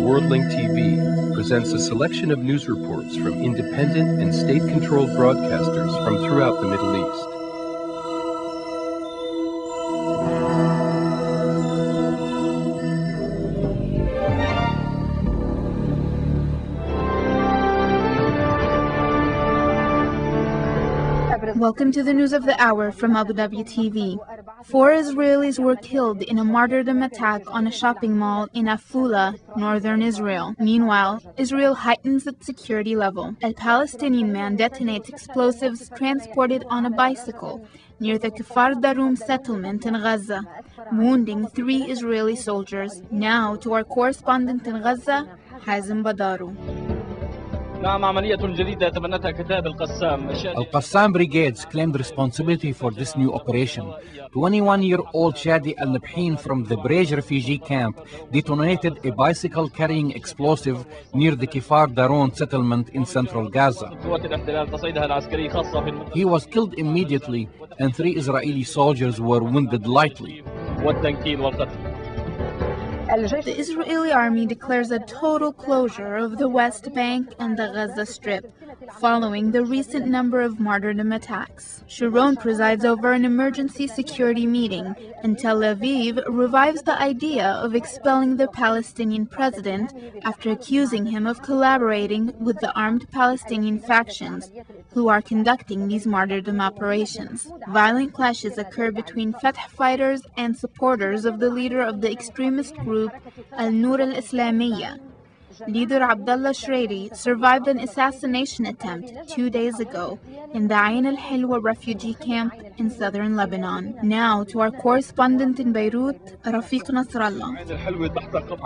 Award-winning TV presents a selection of news reports from independent and state-controlled broadcasters from throughout the Middle East. Welcome to the news of the hour from Dhabi TV. 4 Israelis were killed in a martyrdom attack on a shopping mall in Afula, northern Israel. Meanwhile, Israel heightens its security level. A Palestinian man detonates explosives transported on a bicycle near the Kfar Darum settlement in Gaza, wounding 3 Israeli soldiers. Now to our correspondent in Gaza, Hazem Badaru. Al-Qassam brigades claimed responsibility for this new operation. 21-year-old Shadi al-Nabhin from the Brej refugee camp detonated a bicycle carrying explosive near the Kfar Daron settlement in central Gaza. He was killed immediately and 3 Israeli soldiers were wounded lightly. The Israeli army declares a total closure of the West Bank and the Gaza Strip, following the recent number of martyrdom attacks. Sharon presides over an emergency security meeting, and Tel Aviv revives the idea of expelling the Palestinian president after accusing him of collaborating with the armed Palestinian factions who are conducting these martyrdom operations. Violent clashes occur between Fatah fighters and supporters of the leader of the extremist group Al-Nur al-Islamiyya. Leader Abdullah Shreiri survived an assassination attempt 2 days ago in the Ain al-Hilwa refugee camp in southern Lebanon. Now to our correspondent in Beirut, Rafiq Nasrallah.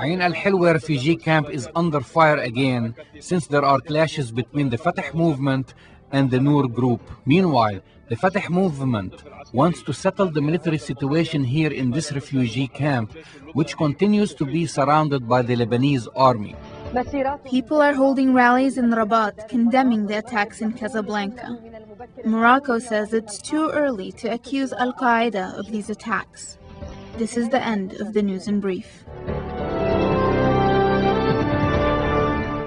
Ain al-Hilwa refugee camp is under fire again since there are clashes between the Fatah movement and the Nur group. Meanwhile, the Fatah movement wants to settle the military situation here in this refugee camp, which continues to be surrounded by the Lebanese army. People are holding rallies in Rabat condemning the attacks in Casablanca. Morocco says it's too early to accuse Al-Qaeda of these attacks. This is the end of the news in brief.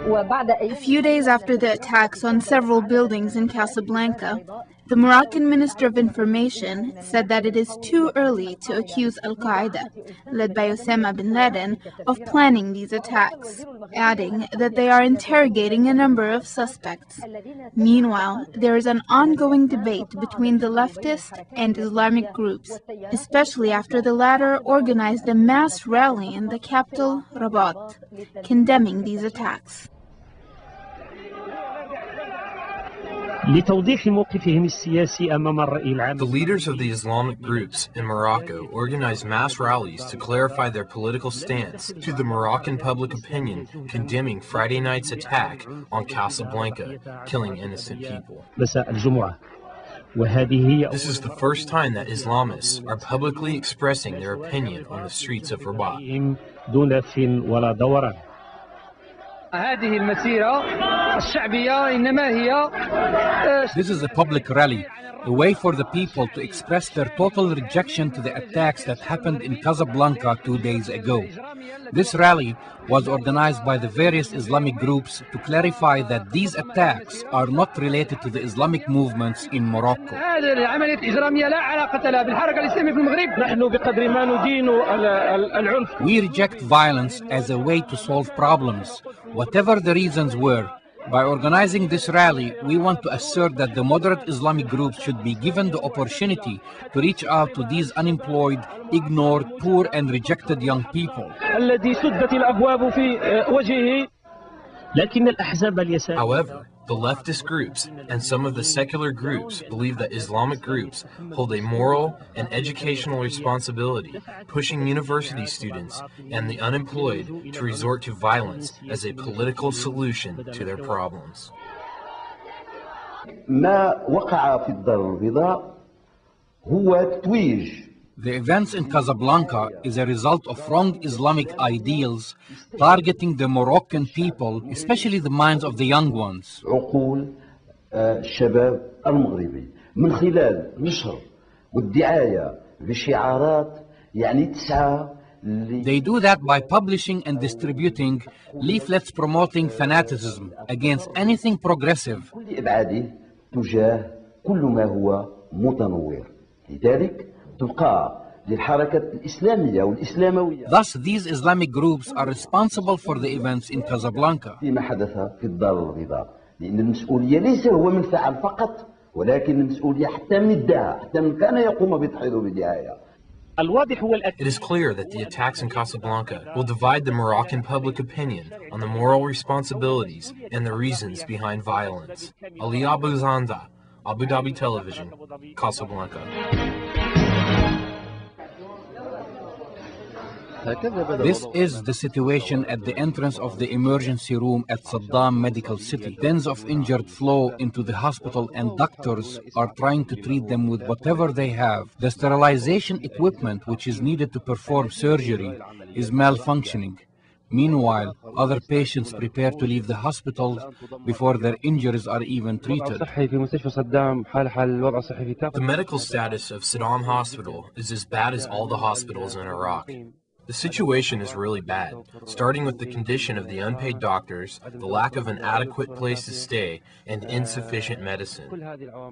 A few days after the attacks on several buildings in Casablanca, the Moroccan Minister of Information said that it is too early to accuse Al-Qaeda, led by Osama bin Laden, of planning these attacks, adding that they are interrogating a number of suspects. Meanwhile, there is an ongoing debate between the leftist and Islamic groups, especially after the latter organized a mass rally in the capital, Rabat, condemning these attacks. The leaders of the Islamic groups in Morocco organized mass rallies to clarify their political stance to the Moroccan public opinion condemning Friday night's attack on Casablanca, killing innocent people. This is the first time that Islamists are publicly expressing their opinion on the streets of Rabat. This is a public rally, a way for the people to express their total rejection to the attacks that happened in Casablanca 2 days ago. This rally was organized by the various Islamic groups to clarify that these attacks are not related to the Islamic movements in Morocco. We reject violence as a way to solve problems, whatever the reasons were. By organizing this rally, we want to assert that the moderate Islamic groups should be given the opportunity to reach out to these unemployed, ignored, poor and rejected young people. However, the leftist groups and some of the secular groups believe that Islamic groups hold a moral and educational responsibility, pushing university students and the unemployed to resort to violence as a political solution to their problems. The events in Casablanca is a result of wrong Islamic ideals targeting the Moroccan people, especially the minds of the young ones. They do that by publishing and distributing leaflets promoting fanaticism against anything progressive. تجاه كل ما هو متنور لذلك تلقى للحركة الإسلامية والإسلاموية. Thus, these Islamic groups are responsible for the events in Casablanca. فيما حدث في الدار البيضاء لأن المسؤولية ليس هو من فعل فقط ولكن المسؤولية حتى من ادعى حتى من كان يقوم بتحريضه بدعاية. It is clear that the attacks in Casablanca will divide the Moroccan public opinion on the moral responsibilities and the reasons behind violence. Ali Abu Zanda, Abu Dhabi Television, Casablanca. This is the situation at the entrance of the emergency room at Saddam Medical City. Tens of injured flow into the hospital and doctors are trying to treat them with whatever they have. The sterilization equipment which is needed to perform surgery is malfunctioning. Meanwhile, other patients prepare to leave the hospital before their injuries are even treated. The medical status of Saddam Hospital is as bad as all the hospitals in Iraq. The situation is really bad, starting with the condition of the unpaid doctors, the lack of an adequate place to stay, and insufficient medicine.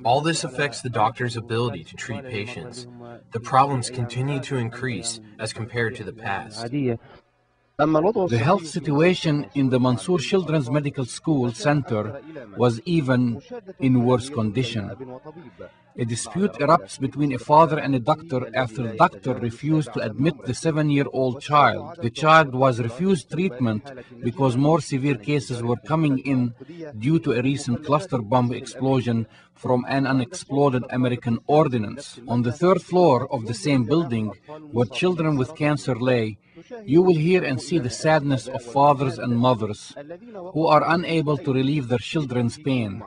All this affects the doctor's ability to treat patients. The problems continue to increase as compared to the past. The health situation in the Mansour Children's Medical School Center was even in worse condition. A dispute erupts between a father and a doctor after the doctor refused to admit the 7-year-old child. The child was refused treatment because more severe cases were coming in due to a recent cluster bomb explosion from an unexploded American ordnance. On the 3rd floor of the same building, where children with cancer lay, you will hear and see the sadness of fathers and mothers who are unable to relieve their children's pain.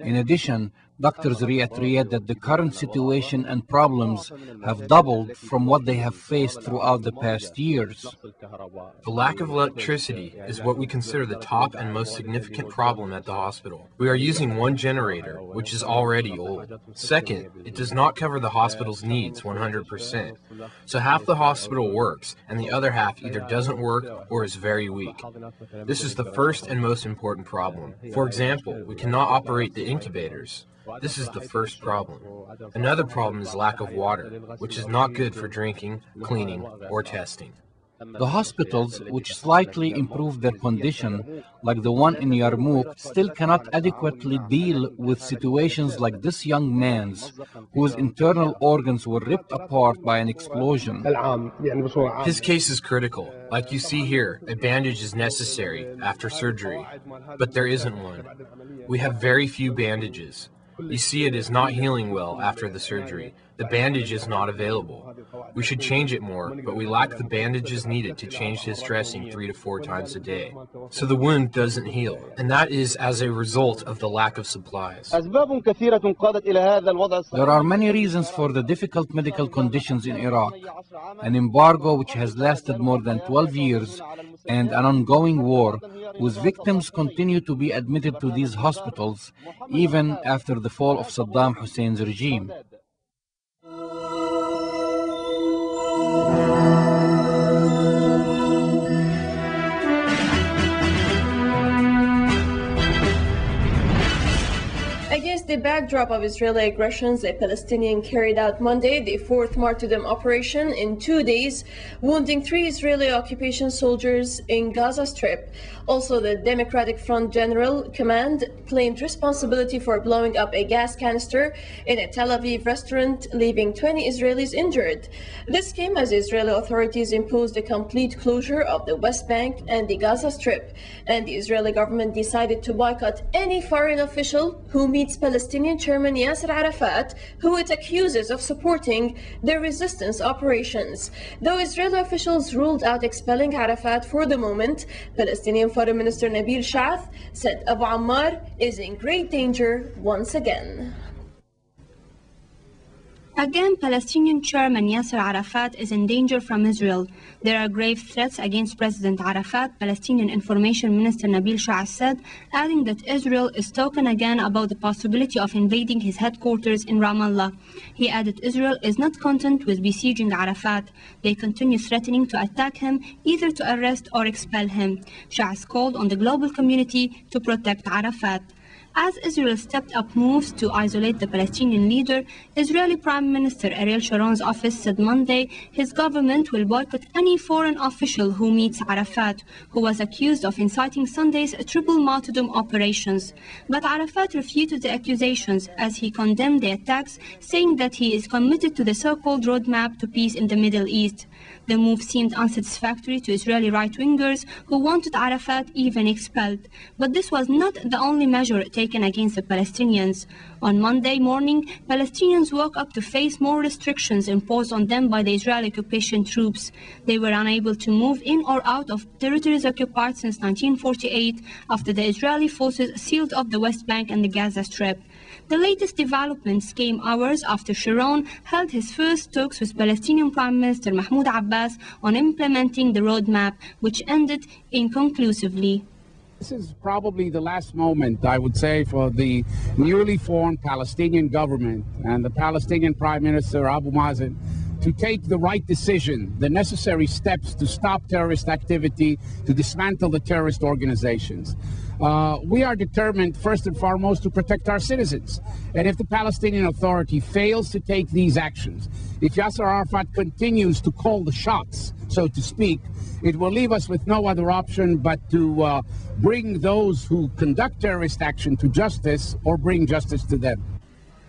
In addition, doctors reiterate that the current situation and problems have doubled from what they have faced throughout the past years. The lack of electricity is what we consider the top and most significant problem at the hospital. We are using one generator, which is already old. Second, it does not cover the hospital's needs 100%. So half the hospital works, and the other half either doesn't work or is very weak. This is the first and most important problem. For example, we cannot operate the incubators. This is the first problem. Another problem is lack of water, which is not good for drinking, cleaning, or testing. The hospitals, which slightly improved their condition, like the one in Yarmouk, still cannot adequately deal with situations like this young man's, whose internal organs were ripped apart by an explosion. His case is critical. Like you see here, a bandage is necessary after surgery, but there isn't one. We have very few bandages. You see, it is not healing well after the surgery. The bandage is not available. We should change it more, but we lack the bandages needed to change his dressing 3 to 4 times a day. So the wound doesn't heal, and that is as a result of the lack of supplies. There are many reasons for the difficult medical conditions in Iraq. An embargo which has lasted more than 12 years and an ongoing war whose victims continue to be admitted to these hospitals even after the fall of Saddam Hussein's regime. Against the backdrop of Israeli aggressions, a Palestinian carried out Monday the 4th martyrdom operation in 2 days, wounding 3 Israeli occupation soldiers in Gaza Strip. Also, the Democratic Front General Command claimed responsibility for blowing up a gas canister in a Tel Aviv restaurant, leaving 20 Israelis injured. This came as Israeli authorities imposed a complete closure of the West Bank and the Gaza Strip, and the Israeli government decided to boycott any foreign official who meets Palestinian Chairman Yasser Arafat, who it accuses of supporting their resistance operations. Though Israeli officials ruled out expelling Arafat for the moment, Palestinian Foreign Minister Nabil Shaath said Abu Ammar is in great danger once again. Again, Palestinian chairman Yasser Arafat is in danger from Israel. There are grave threats against President Arafat, Palestinian Information Minister Nabil Shah said, adding that Israel is talking again about the possibility of invading his headquarters in Ramallah. He added Israel is not content with besieging Arafat. They continue threatening to attack him, either to arrest or expel him. Shah called on the global community to protect Arafat. As Israel stepped up moves to isolate the Palestinian leader, Israeli Prime Minister Ariel Sharon's office said Monday his government will boycott any foreign official who meets Arafat, who was accused of inciting Sunday's triple martyrdom operations. But Arafat refuted the accusations as he condemned the attacks, saying that he is committed to the so-called roadmap to peace in the Middle East. The move seemed unsatisfactory to Israeli right-wingers who wanted Arafat even expelled. But this was not the only measure taken against the Palestinians. On Monday morning, Palestinians woke up to face more restrictions imposed on them by the Israeli occupation troops. They were unable to move in or out of territories occupied since 1948 after the Israeli forces sealed off the West Bank and the Gaza Strip. The latest developments came hours after Sharon held his first talks with Palestinian Prime Minister Mahmoud Abbas on implementing the roadmap, which ended inconclusively. This is probably the last moment, I would say, for the newly formed Palestinian government and the Palestinian Prime Minister Abu Mazen to take the right decision, the necessary steps to stop terrorist activity, to dismantle the terrorist organizations. We are determined, first and foremost, to protect our citizens. And if the Palestinian Authority fails to take these actions, if Yasser Arafat continues to call the shots, so to speak, it will leave us with no other option but to bring those who conduct terrorist action to justice or bring justice to them.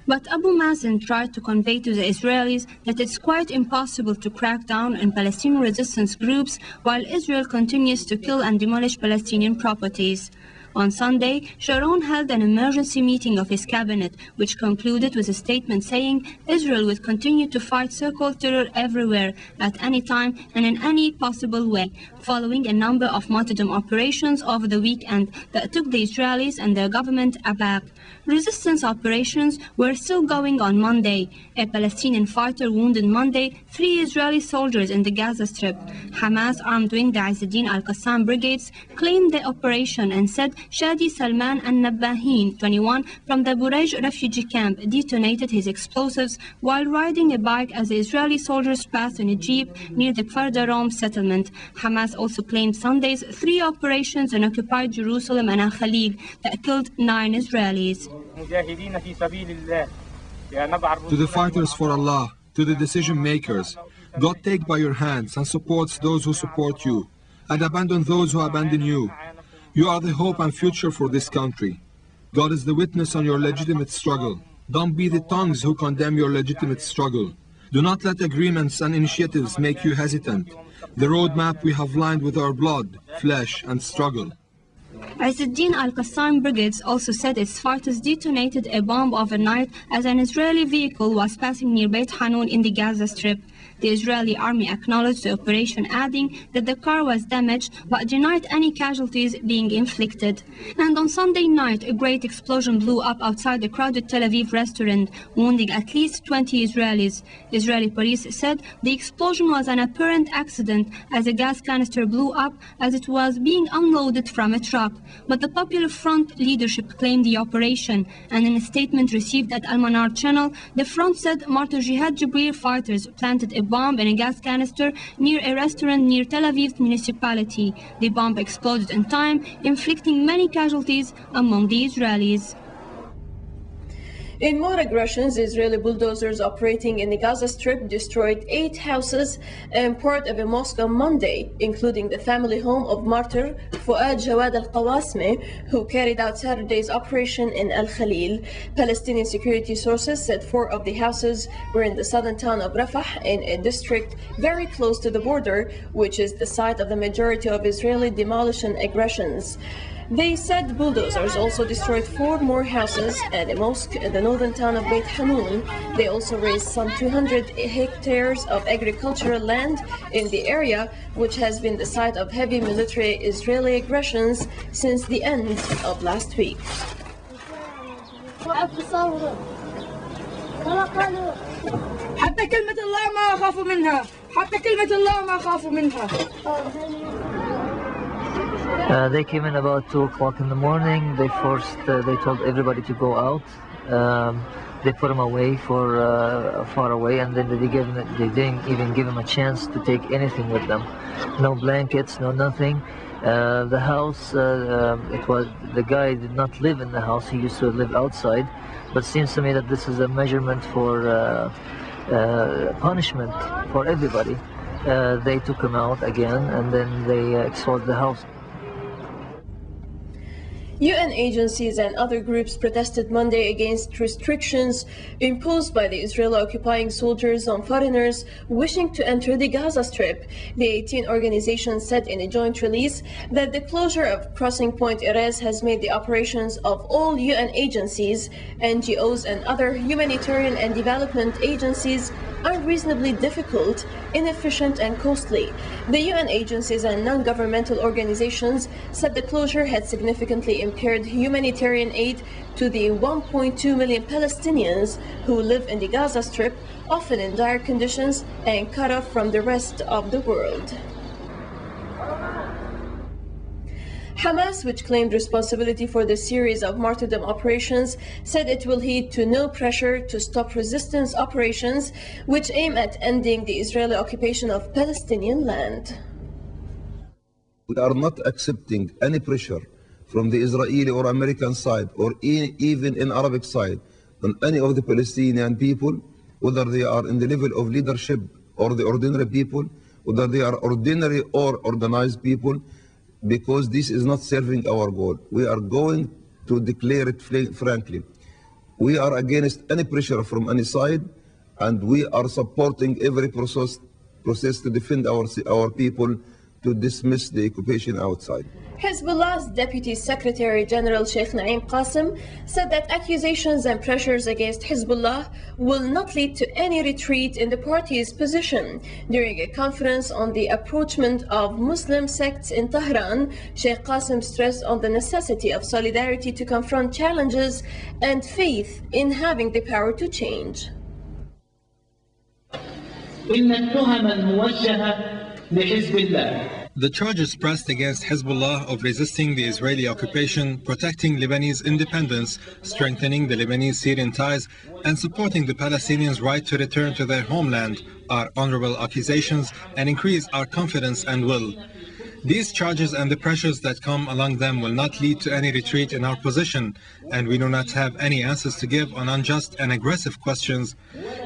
But Abu Mazen tried to convey to the Israelis that it's quite impossible to crack down on Palestinian resistance groups while Israel continues to kill and demolish Palestinian properties. On Sunday, Sharon held an emergency meeting of his cabinet, which concluded with a statement saying Israel would continue to fight so-called terror everywhere, at any time and in any possible way, following a number of martyrdom operations over the weekend that took the Israelis and their government aback. Resistance operations were still going on Monday. A Palestinian fighter wounded Monday 3 Israeli soldiers in the Gaza Strip. Hamas armed wing the Izzuddin al-Qassam brigades claimed the operation and said Shadi Salman al-Nabbahin, 21, from the Burej refugee camp detonated his explosives while riding a bike as the Israeli soldiers passed in a jeep near the Kfar Darom settlement. Hamas also claimed Sunday's 3 operations in occupied Jerusalem and Al-Khalil that killed 9 Israelis. To the fighters for Allah, to the decision makers, God take by your hands and supports those who support you, and abandon those who abandon you. You are the hope and future for this country. God is the witness on your legitimate struggle. Don't be the tongues who condemn your legitimate struggle. Do not let agreements and initiatives make you hesitant. The roadmap we have lined with our blood, flesh, and struggle. Izzuddin al-Qassam brigades also said its fighters detonated a bomb overnight as an Israeli vehicle was passing near Beit Hanun in the Gaza Strip. The Israeli army acknowledged the operation, adding that the car was damaged but denied any casualties being inflicted. And on Sunday night, a great explosion blew up outside a crowded Tel Aviv restaurant, wounding at least 20 Israelis. Israeli police said the explosion was an apparent accident as a gas canister blew up as it was being unloaded from a truck. But the Popular Front leadership claimed the operation, and in a statement received at Manar channel, the front said Martyr Jihad Jibril fighters planted a bomb in a gas canister near a restaurant near Tel Aviv's municipality. The bomb exploded in time, inflicting many casualties among the Israelis. In more aggressions, Israeli bulldozers operating in the Gaza Strip destroyed 8 houses and part of a mosque on Monday, including the family home of martyr Fuad Jawad al-Qawasmi, who carried out Saturday's operation in Al-Khalil. Palestinian security sources said 4 of the houses were in the southern town of Rafah, in a district very close to the border, which is the site of the majority of Israeli demolition aggressions. They said bulldozers also destroyed 4 more houses and a mosque in the northern town of Beit Hanun. They also razed some 200 hectares of agricultural land in the area, which has been the site of heavy military Israeli aggressions since the end of last week. يخافوا منها حتى كلمة الله ما خافوا منها. They came in about 2 o'clock in the morning. They told everybody to go out. They put them away far away, and then they didn't even give them a chance to take anything with them. No blankets, no nothing. The house, the guy did not live in the house. He used to live outside. But it seems to me that this is a measurement for punishment for everybody. They took him out again, and then they expelled the house. UN agencies and other groups protested Monday against restrictions imposed by the Israeli occupying soldiers on foreigners wishing to enter the Gaza Strip. The 18 organizations said in a joint release that the closure of crossing point Erez has made the operations of all UN agencies, NGOs and other humanitarian and development agencies unreasonably difficult, inefficient and costly. The UN agencies and non-governmental organizations said the closure had significantly impaired humanitarian aid to the 1.2 million Palestinians who live in the Gaza Strip, often in dire conditions and cut off from the rest of the world. Hamas, which claimed responsibility for the series of martyrdom operations, said it will heed to no pressure to stop resistance operations which aim at ending the Israeli occupation of Palestinian land. We are not accepting any pressure from the Israeli or American side, or even in Arabic side, on any of the Palestinian people, whether they are in the level of leadership or the ordinary people, whether they are ordinary or organized people, because this is not serving our goal. We are going to declare it frankly. We are against any pressure from any side, and we are supporting every process to defend our people, to dismiss the occupation outside. Hezbollah's Deputy Secretary General Sheikh Naim Qasim said that accusations and pressures against Hezbollah will not lead to any retreat in the party's position. During a conference on the approachment of Muslim sects in Tehran, Sheikh Qasim stressed on the necessity of solidarity to confront challenges and faith in having the power to change. The charges pressed against Hezbollah of resisting the Israeli occupation, protecting Lebanese independence, strengthening the Lebanese-Syrian ties, and supporting the Palestinians' right to return to their homeland are honorable accusations and increase our confidence and will. These charges and the pressures that come along them will not lead to any retreat in our position, and we do not have any answers to give on unjust and aggressive questions.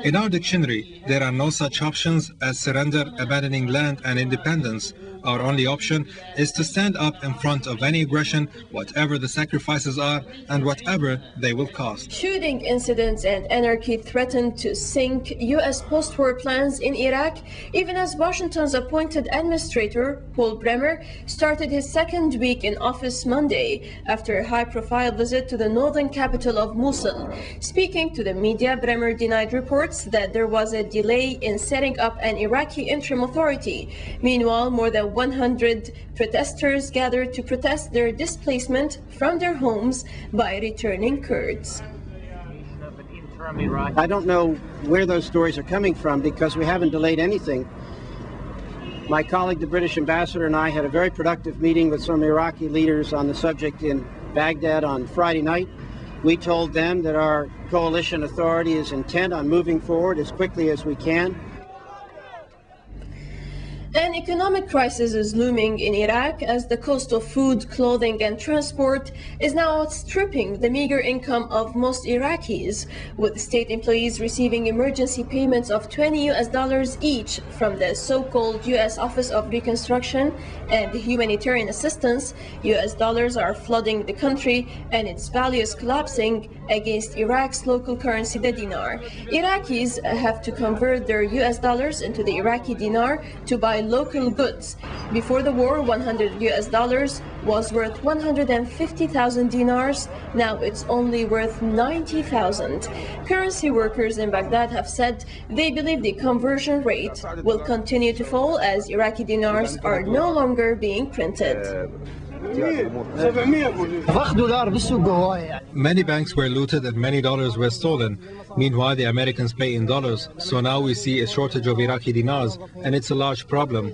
In our dictionary, there are no such options as surrender, abandoning land and independence. Our only option is to stand up in front of any aggression, whatever the sacrifices are and whatever they will cost. Shooting incidents and anarchy threatened to sink U.S. post-war plans in Iraq, even as Washington's appointed administrator, Paul Bremer, started his second week in office Monday after a high-profile visit to the northern capital of Mosul. Speaking to the media, Bremer denied reports that there was a delay in setting up an Iraqi interim authority. Meanwhile, more than 100 protesters gathered to protest their displacement from their homes by returning Kurds. I don't know where those stories are coming from because we haven't delayed anything. My colleague, the British ambassador, and I had a very productive meeting with some Iraqi leaders on the subject in Baghdad on Friday night. We told them that our coalition authority is intent on moving forward as quickly as we can. An economic crisis is looming in Iraq as the cost of food, clothing and transport is now outstripping the meager income of most Iraqis, with state employees receiving emergency payments of $20 each from the so-called U.S. Office of Reconstruction and Humanitarian Assistance. U.S. dollars are flooding the country and its value is collapsing against Iraq's local currency, the dinar. Iraqis have to convert their U.S. dollars into the Iraqi dinar to buy local goods. Before the war, $100 was worth 150,000 dinars. Now it's only worth 90,000. Currency workers in Baghdad have said they believe the conversion rate will continue to fall as Iraqi dinars are no longer being printed. Many banks were looted and many dollars were stolen. Meanwhile, the Americans pay in dollars, so now we see a shortage of Iraqi dinars, and it's a large problem.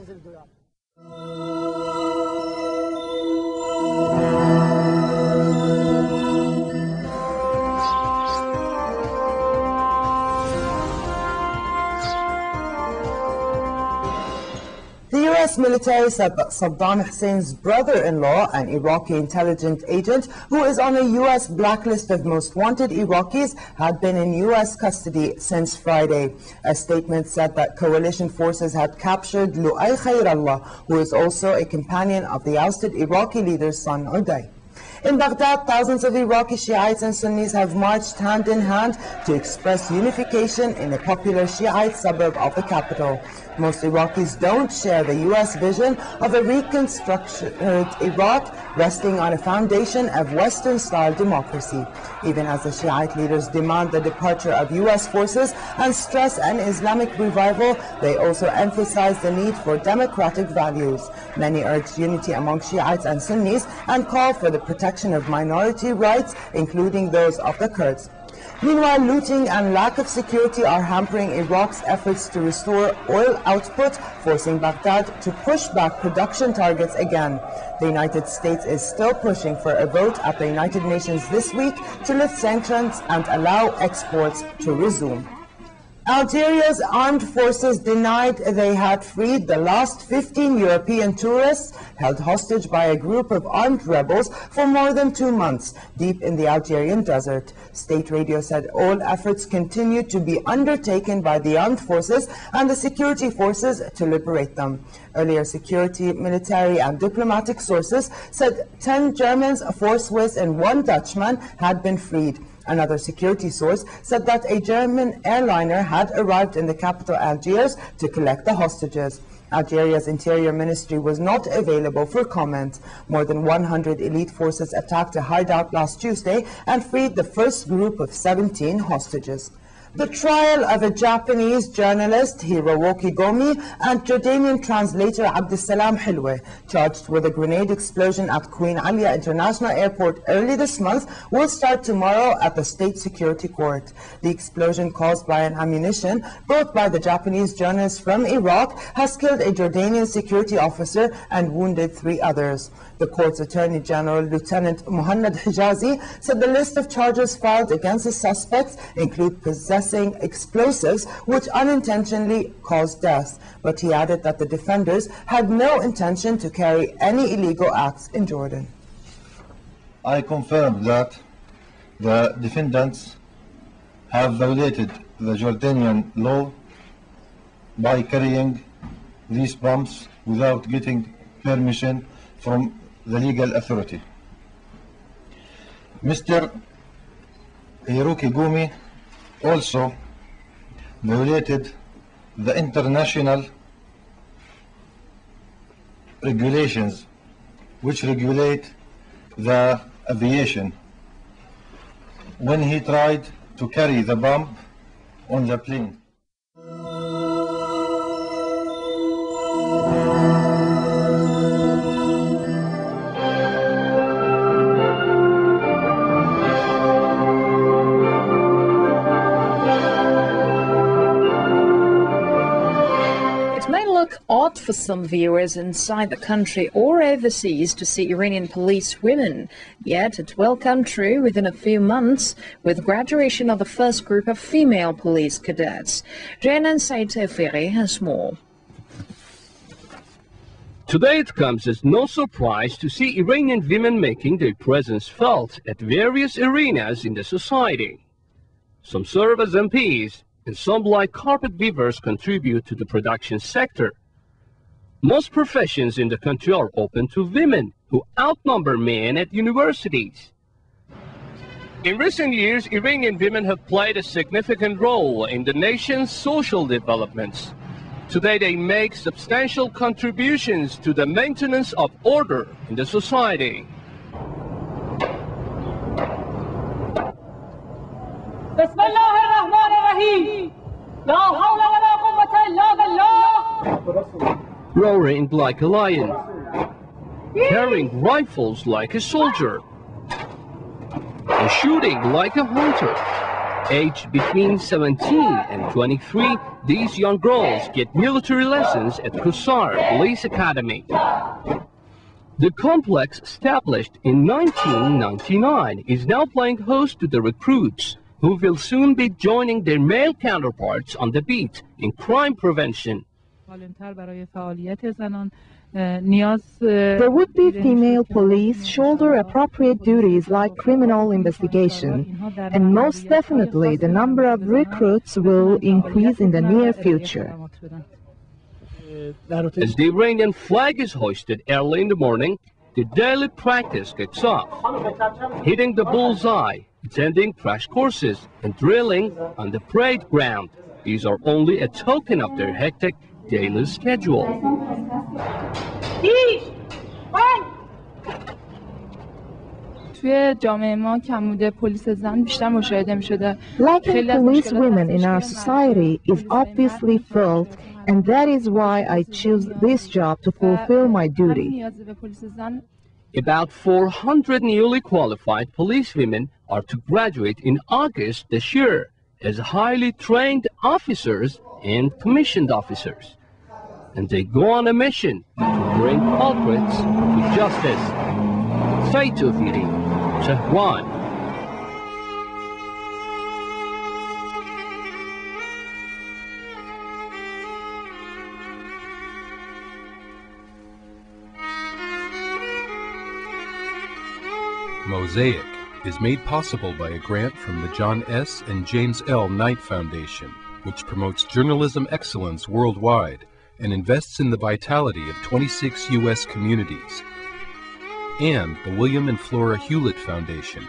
The U.S. military said that Saddam Hussein's brother-in-law, an Iraqi intelligence agent who is on a U.S. blacklist of most wanted Iraqis, had been in U.S. custody since Friday. A statement said that coalition forces had captured Lu'ay Khairallah, who is also a companion of the ousted Iraqi leader's son Uday. In Baghdad, thousands of Iraqi Shiites and Sunnis have marched hand in hand to express unification in a popular Shiite suburb of the capital. Most Iraqis don't share the U.S. vision of a reconstructed Iraq resting on a foundation of Western-style democracy. Even as the Shiite leaders demand the departure of U.S. forces and stress an Islamic revival, they also emphasize the need for democratic values. Many urge unity among Shiites and Sunnis and call for the protection of minority rights, including those of the Kurds. Meanwhile, looting and lack of security are hampering Iraq's efforts to restore oil output, forcing Baghdad to push back production targets again. The United States is still pushing for a vote at the United Nations this week to lift sanctions and allow exports to resume. Algeria's armed forces denied they had freed the last 15 European tourists held hostage by a group of armed rebels for more than 2 months deep in the Algerian desert. State radio said all efforts continue to be undertaken by the armed forces and the security forces to liberate them. Earlier, security, military and diplomatic sources said 10 Germans, 4 Swiss and 1 Dutchman had been freed. Another security source said that a German airliner had arrived in the capital Algiers to collect the hostages. Algeria's Interior Ministry was not available for comment. More than 100 elite forces attacked a hideout last Tuesday and freed the first group of 17 hostages. The trial of a Japanese journalist, Hirowoki Gomi, and Jordanian translator Abdessalam Hilwe, charged with a grenade explosion at Queen Alia International Airport early this month, will start tomorrow at the State Security Court. The explosion caused by an ammunition brought by the Japanese journalist from Iraq has killed a Jordanian security officer and wounded 3 others. The court's Attorney General, Lieutenant Muhannad Hijazi, said the list of charges filed against the suspects include possessing explosives which unintentionally caused death. But he added that the defenders had no intention to carry any illegal acts in Jordan. I confirm that the defendants have violated the Jordanian law by carrying these bombs without getting permission from the legal authority. Mr. Hiroki Gomi also violated the international regulations which regulate the aviation when he tried to carry the bomb on the plane. Odd for some viewers inside the country or overseas to see Iranian police women, yet it will come true within a few months with graduation of the first group of female police cadets. Jenan Saïd has more. Today it comes as no surprise to see Iranian women making their presence felt at various arenas in the society. Some serve as MPs, and some, like carpet weavers, contribute to the production sector. Most professions in the country are open to women, who outnumber men at universities. In recent years, Iranian women have played a significant role in the nation's social developments. Today, they make substantial contributions to the maintenance of order in the society. Roaring like a lion, carrying rifles like a soldier, and shooting like a hunter. Aged between 17 and 23, these young girls get military lessons at Qusar Police Academy. The complex, established in 1999, is now playing host to the recruits who will soon be joining their male counterparts on the beat in crime prevention. The would-be female police shoulder appropriate duties like criminal investigation, and most definitely the number of recruits will increase in the near future. As the Iranian flag is hoisted early in the morning, the daily practice kicks off, hitting the bullseye, attending crash courses, and drilling on the parade ground. These are only a token of their hectic daily schedule. Lacking police women in our society is obviously felt, and that is why I choose this job to fulfill my duty. About 400 newly qualified police women are to graduate in August this year as highly trained officers and commissioned officers. And they go on a mission to bring culprits to justice. Say to Firi, Shahwan. Mosaic is made possible by a grant from the John S. and James L. Knight Foundation, which promotes journalism excellence worldwide and invests in the vitality of 26 U.S. communities, and the William and Flora Hewlett Foundation,